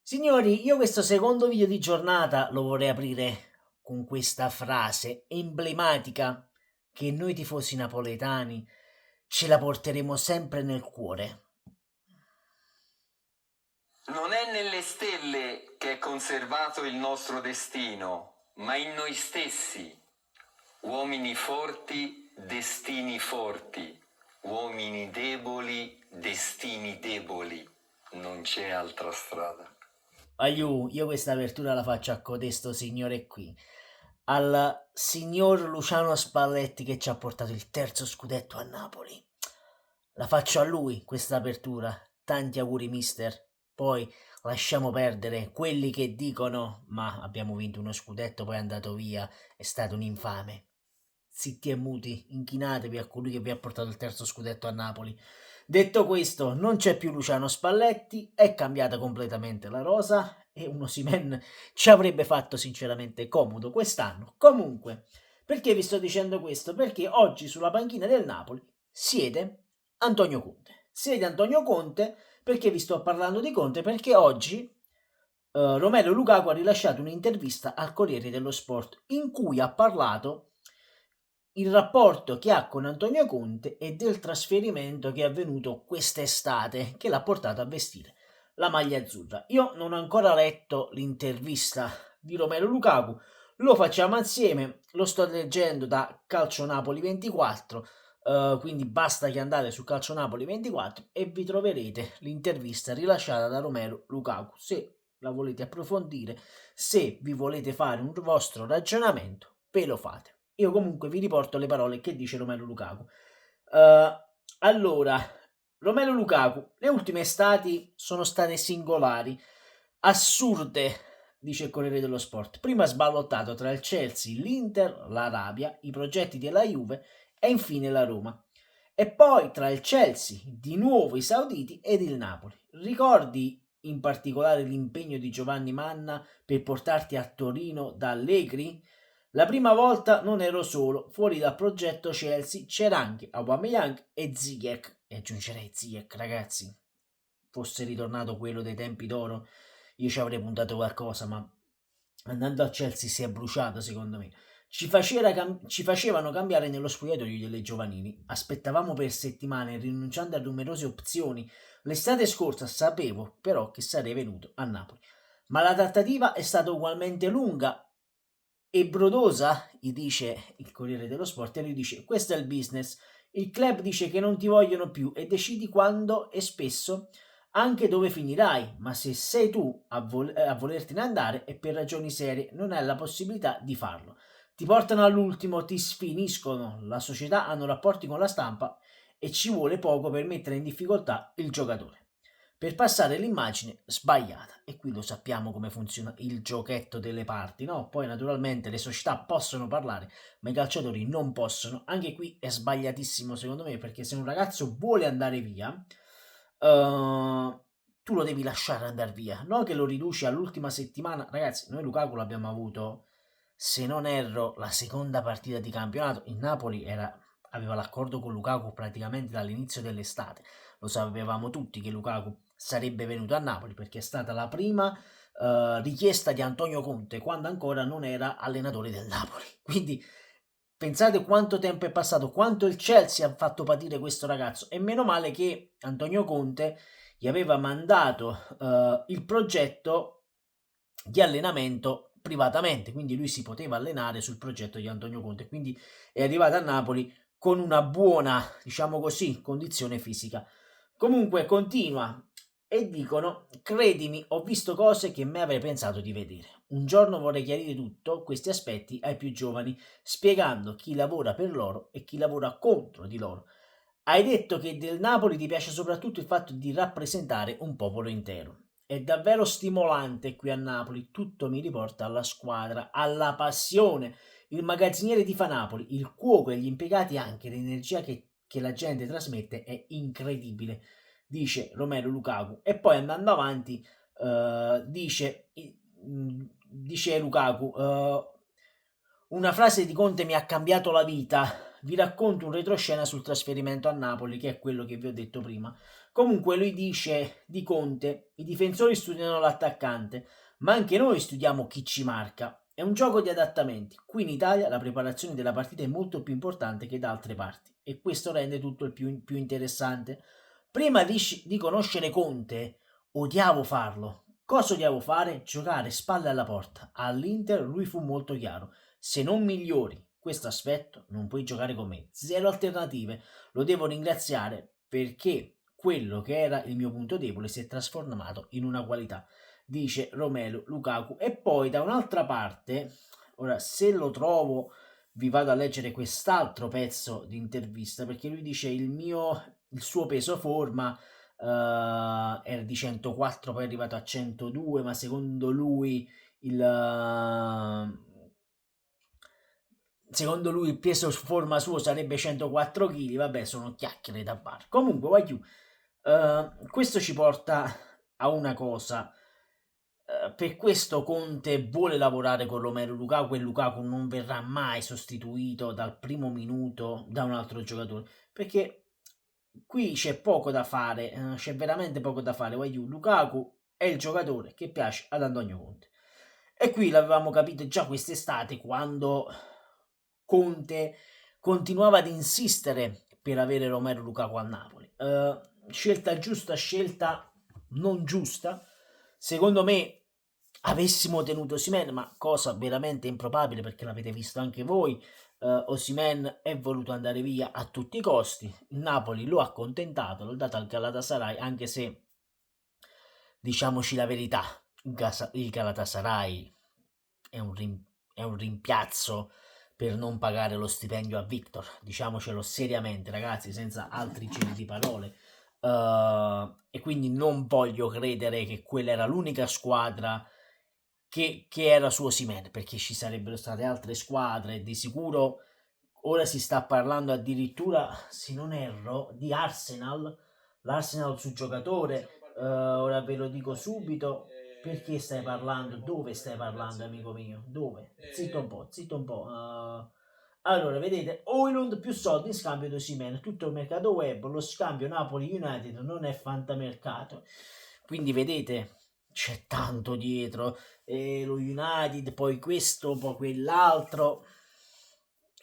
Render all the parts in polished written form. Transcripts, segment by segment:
Signori, io questo secondo video di giornata lo vorrei aprire con questa frase emblematica che noi tifosi napoletani ce la porteremo sempre nel cuore. Non è nelle stelle che è conservato il nostro destino, ma in noi stessi. Uomini forti, destini forti. Uomini deboli, destini deboli. Non c'è altra strada. Io questa apertura la faccio a codesto signore qui, al signor Luciano Spalletti che ci ha portato il terzo scudetto a Napoli. La faccio a lui questa apertura. Tanti auguri, mister. Poi lasciamo perdere quelli che dicono: ma abbiamo vinto uno scudetto, poi è andato via, è stato un infame. Zitti e muti, inchinatevi a colui che vi ha portato il terzo scudetto a Napoli. Detto questo, non c'è più Luciano Spalletti, è cambiata completamente la rosa e un Osimhen ci avrebbe fatto sinceramente comodo quest'anno. Comunque, perché vi sto dicendo questo? Perché oggi sulla panchina del Napoli siede Antonio Conte. Siede Antonio Conte perché vi sto parlando di Conte? Perché oggi Romelu Lukaku ha rilasciato un'intervista al Corriere dello Sport in cui ha parlato il rapporto che ha con Antonio Conte e del trasferimento che è avvenuto quest'estate che l'ha portato a vestire la maglia azzurra. Io non ho ancora letto l'intervista di Romelu Lukaku, lo facciamo assieme, lo sto leggendo da Calcio Napoli 24, quindi basta che andate su Calcio Napoli 24 e vi troverete l'intervista rilasciata da Romelu Lukaku. Se la volete approfondire, se vi volete fare un vostro ragionamento, ve lo fate. Io comunque vi riporto le parole che dice Romelu Lukaku. Allora, Romelu Lukaku, le ultime estati sono state singolari, assurde, dice il Corriere dello Sport. Prima sballottato tra il Chelsea, l'Inter, l'Arabia, i progetti della Juve e infine la Roma. E poi tra il Chelsea, di nuovo i Sauditi ed il Napoli. Ricordi in particolare l'impegno di Giovanni Manna per portarti a Torino da Allegri? La prima volta non ero solo, fuori dal progetto Chelsea c'era anche Aubameyang e Ziyech, e aggiungerei Ziyech ragazzi, fosse ritornato quello dei tempi d'oro, io ci avrei puntato qualcosa, ma andando a Chelsea si è bruciato secondo me. Ci facevano cambiare nello spogliatoio delle giovanili, aspettavamo per settimane rinunciando a numerose opzioni, l'estate scorsa sapevo però che sarei venuto a Napoli. Ma la trattativa è stata ugualmente lunga e brodosa, gli dice il Corriere dello Sport, e lui dice: questo è il business. Il club dice che non ti vogliono più e decidi quando e spesso anche dove finirai, ma se sei tu a volertene andare è per ragioni serie, non hai la possibilità di farlo. Ti portano all'ultimo, ti sfiniscono, la società hanno rapporti con la stampa e ci vuole poco per mettere in difficoltà il giocatore per passare l'immagine sbagliata. E qui lo sappiamo come funziona il giochetto delle parti, no? Poi naturalmente le società possono parlare, ma i calciatori non possono. Anche qui è sbagliatissimo secondo me, perché se un ragazzo vuole andare via, tu lo devi lasciare andare via, no che lo riduci all'ultima settimana. Ragazzi, noi Lukaku l'abbiamo avuto, se non erro, la seconda partita di campionato. Il Napoli aveva l'accordo con Lukaku praticamente dall'inizio dell'estate. Lo sapevamo tutti che Lukaku sarebbe venuto a Napoli perché è stata la prima richiesta di Antonio Conte quando ancora non era allenatore del Napoli. Quindi pensate quanto tempo è passato, quanto il Chelsea ha fatto patire questo ragazzo, e meno male che Antonio Conte gli aveva mandato il progetto di allenamento privatamente, quindi lui si poteva allenare sul progetto di Antonio Conte, quindi è arrivato a Napoli con una buona, diciamo così, condizione fisica. Comunque continua e dicono: credimi, ho visto cose che mai avrei pensato di vedere. Un giorno vorrei chiarire tutto questi aspetti ai più giovani, spiegando chi lavora per loro e chi lavora contro di loro. Hai detto che del Napoli ti piace soprattutto il fatto di rappresentare un popolo intero. È davvero stimolante qui a Napoli, tutto mi riporta alla squadra, alla passione. Il magazziniere tifa Napoli, il cuoco e gli impiegati, anche l'energia che la gente trasmette è incredibile, dice Romelu Lukaku. E poi andando avanti dice Lukaku, una frase di Conte mi ha cambiato la vita. Vi racconto un retroscena sul trasferimento a Napoli, che è quello che vi ho detto prima. Comunque lui dice di Conte, i difensori studiano l'attaccante, ma anche noi studiamo chi ci marca. È un gioco di adattamenti. Qui in Italia la preparazione della partita è molto più importante che da altre parti e questo rende tutto il più interessante. Prima di conoscere Conte, odiavo farlo. Cosa odiavo fare? Giocare spalle alla porta. All'Inter lui fu molto chiaro. Se non migliori questo aspetto, non puoi giocare con me. Zero alternative. Lo devo ringraziare perché quello che era il mio punto debole si è trasformato in una qualità, dice Romelu Lukaku. E poi da un'altra parte, ora se lo trovo vi vado a leggere quest'altro pezzo di intervista perché lui dice il suo peso forma era di 104, poi è arrivato a 102, ma secondo lui secondo lui il peso forma suo sarebbe 104 kg. Vabbè, sono chiacchiere da bar. Comunque voglio questo ci porta a una cosa. Per questo Conte vuole lavorare con Romelu Lukaku e Lukaku non verrà mai sostituito dal primo minuto da un altro giocatore, perché qui c'è poco da fare, c'è veramente poco da fare. Lukaku è il giocatore che piace ad Antonio Conte. E qui l'avevamo capito già quest'estate quando Conte continuava ad insistere per avere Romelu Lukaku al Napoli. Scelta giusta, scelta non giusta. Secondo me avessimo tenuto Osimhen, ma cosa veramente improbabile perché l'avete visto anche voi. Osimhen è voluto andare via a tutti i costi. Il Napoli lo ha accontentato, l'ha dato al Galatasaray, anche se diciamoci la verità, il Galatasaray è un rimpiazzo per non pagare lo stipendio a Victor, diciamocelo seriamente ragazzi, senza altri giri di parole. E quindi non voglio credere che quella era l'unica squadra che era su Osimhen, perché ci sarebbero state altre squadre. Di sicuro ora si sta parlando addirittura, se non erro, di l'Arsenal sul giocatore. Ora ve lo dico subito. Perché stai parlando? Dove stai parlando, amico mio? Dove? Zitto un po', zitto un po'. Allora, vedete, Højlund più soldi in scambio di Osimhen, tutto il mercato web, lo scambio Napoli-United non è fantamercato. Quindi vedete, c'è tanto dietro, lo United, poi questo, poi quell'altro.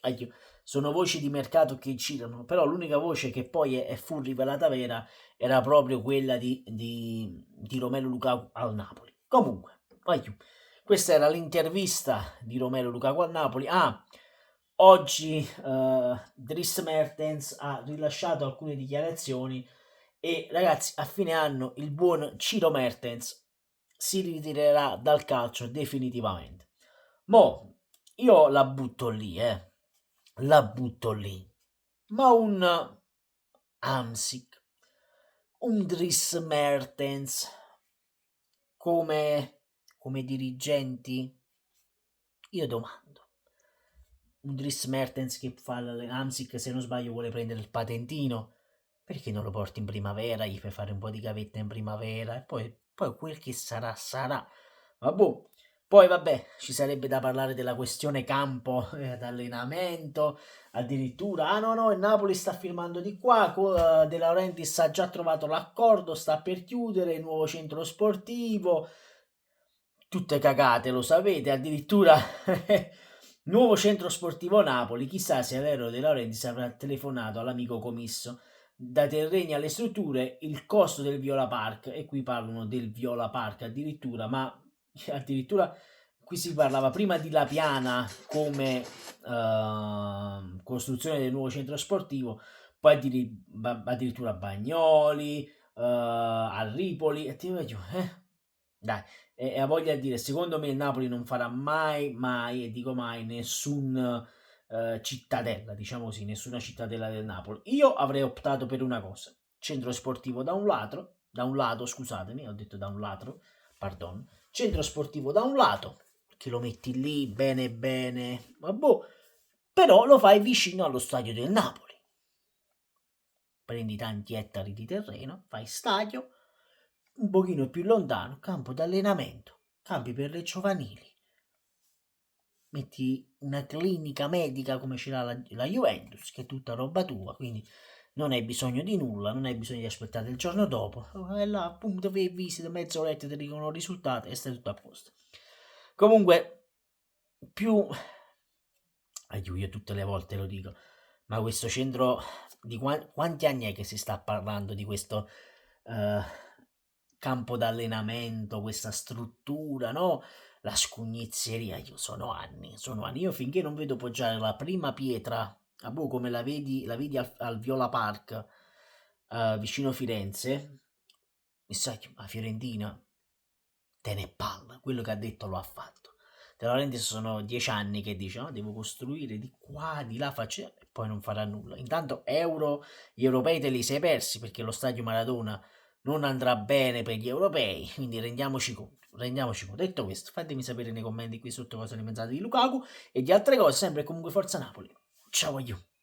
Aiuto. Sono voci di mercato che girano, però l'unica voce che poi fu rivelata vera era proprio quella di Romelu Lukaku al Napoli. Comunque, questa era l'intervista di Romelu Lukaku al Napoli. Oggi Dries Mertens ha rilasciato alcune dichiarazioni e ragazzi, a fine anno il buon Ciro Mertens si ritirerà dal calcio definitivamente. Mo, io la butto lì, la butto lì. Ma un Hamsik, un Dries Mertens come dirigenti? Io domando. Un Dries Mertens che fa l'Hamsik, se non sbaglio, vuole prendere il patentino. Perché non lo porti in primavera? Gli fai fare un po' di gavetta in primavera e poi quel che sarà, sarà. Vabbè. Poi vabbè, ci sarebbe da parlare della questione campo d'allenamento, addirittura, no, il Napoli sta firmando di qua, De Laurentiis ha già trovato l'accordo, sta per chiudere il nuovo centro sportivo, tutte cagate, lo sapete, addirittura nuovo centro sportivo Napoli, chissà se Vero De Laurentiis avrà telefonato all'amico commisso, da terreni alle strutture, il costo del Viola Park, e qui parlano del Viola Park addirittura, ma addirittura qui si parlava prima di La Piana come costruzione del nuovo centro sportivo, poi addirittura Bagnoli, a Ripoli, e ti dico, dai, e ha voglia di dire, secondo me il Napoli non farà mai, e dico mai, nessun cittadella, diciamo così, nessuna cittadella del Napoli. Io avrei optato per una cosa, centro sportivo da un lato, scusatemi, ho detto da un lato, pardon, centro sportivo da un lato, che lo metti lì bene, vabbè, però lo fai vicino allo stadio del Napoli. Prendi tanti ettari di terreno, fai stadio, un pochino più lontano, campo d'allenamento, campi per le giovanili. Metti una clinica medica come ce l'ha la Juventus, che è tutta roba tua, quindi non hai bisogno di nulla, non hai bisogno di aspettare il giorno dopo, e là appunto visita, mezz'oretta ti dicono il risultato e stai tutto a posto. Comunque, più aiuto, io tutte le volte lo dico, ma questo centro, di quanti anni è che si sta parlando di questo campo d'allenamento, questa struttura, no? La scugnizzeria, io sono anni, io finché non vedo poggiare la prima pietra, a boh, come la vedi al Viola Park, vicino Firenze, mi sa che la Fiorentina te ne parla, quello che ha detto lo ha fatto. De Laurentiis sono 10 anni che dice, no, devo costruire di qua, di là, faccio, e poi non farà nulla. Intanto gli europei te li sei persi perché lo stadio Maradona non andrà bene per gli europei, quindi rendiamoci conto, rendiamoci conto. Detto questo, fatemi sapere nei commenti qui sotto cosa ne pensate di Lukaku e di altre cose, sempre e comunque Forza Napoli. Ciao a you.